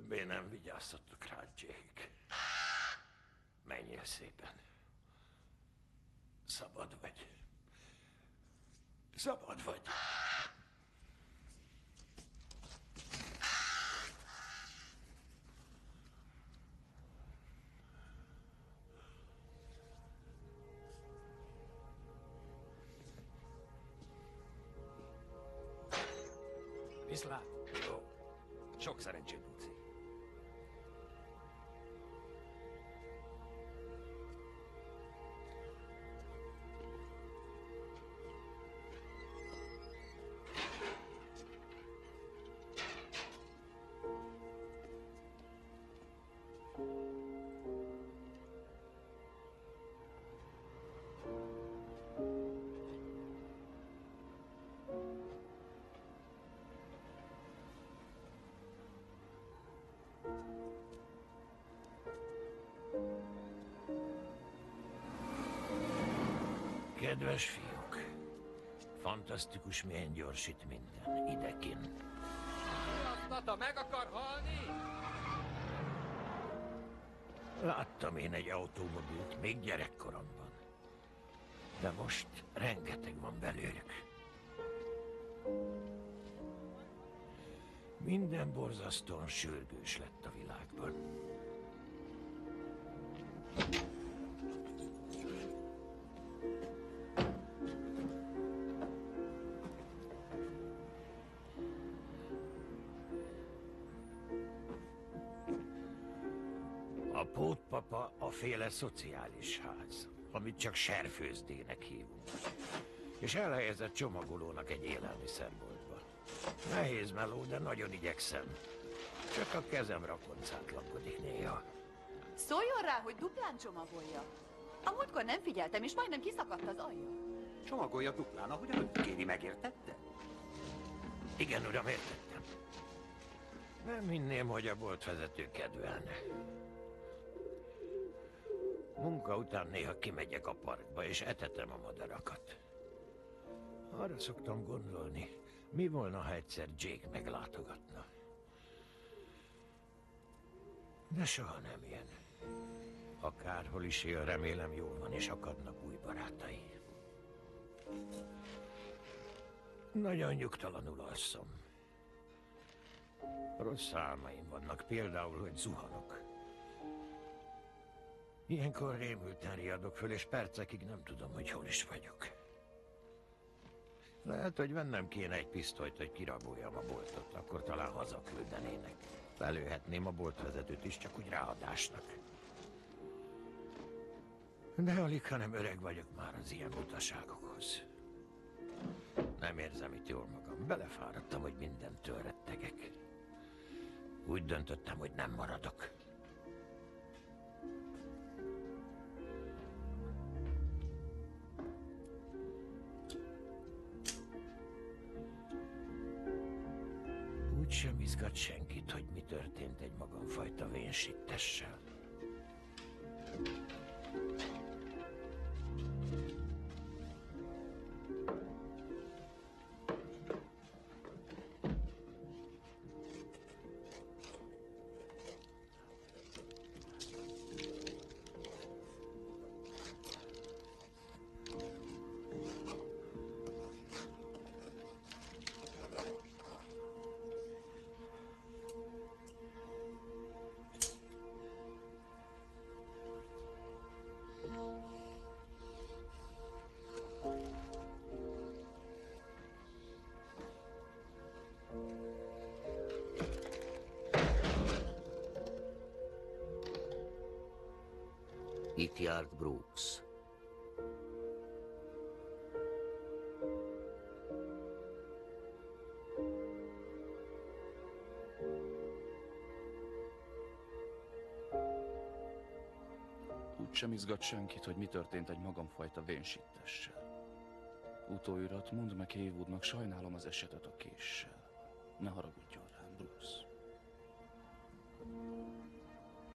Többé nem vigyáztatok rá, Jake. Menjél szépen. Szabad vagy. Szabad vagy. Viszlát. Jó. Sok szerencsét, Luci. Kedves fiúk, fantasztikus milyen gyorsít minden, idekint. Nata meg akar halni? Láttam én egy automobilt még gyerekkoromban. De most rengeteg van belőlük. Minden borzasztóan sürgős lett a világban. A pótpapa a féle szociális ház, amit csak serfőzdének hívunk. És elhelyezett csomagolónak egy élelmiszerboltba. Nehéz meló, de nagyon igyekszem. Csak a kezem rakoncát lakodik néha. Szóljon rá, hogy duplán csomagolja. A múltkor nem figyeltem, és majdnem kiszakadt az alja. Csomagolja duplán, ahogy ön kéri, megértette? Igen, uram, értettem. Nem hinném, hogy a boltvezető kedvelne. Munka után néha kimegyek a parkba, és etetem a madarakat. Arra szoktam gondolni, mi volna, ha egyszer Jake meglátogatna. De soha nem jön. Akárhol is él, remélem jól van, és akadnak új barátai. Nagyon nyugtalanul alszom. Rossz álmaim vannak, például, hogy zuhanok. Ilyenkor rémülten riadok föl, és percekig nem tudom, hogy hol is vagyok. Lehet, hogy vennem kéne egy pisztolyt, hogy kiraboljam a boltot, akkor talán hazaküldenének. Felőhetném a boltvezetőt is, csak úgy ráadásnak. De alig, hanem öreg vagyok már az ilyen butaságokhoz. Nem érzem itt jól magam. Belefáradtam, hogy mindentől rettegek. Úgy döntöttem, hogy nem maradok. Úgy sem izgat senkit, hogy mi történt egy magamfajta vénsittessel. Itt járt Brooks. Úgy sem izgat senkit, hogy mi történt egy magamfajta vénsittessel. Utóirat, mondd meg Haywoodnak, sajnálom az esetet a késsel. Ne haragudjon rám, Bruce.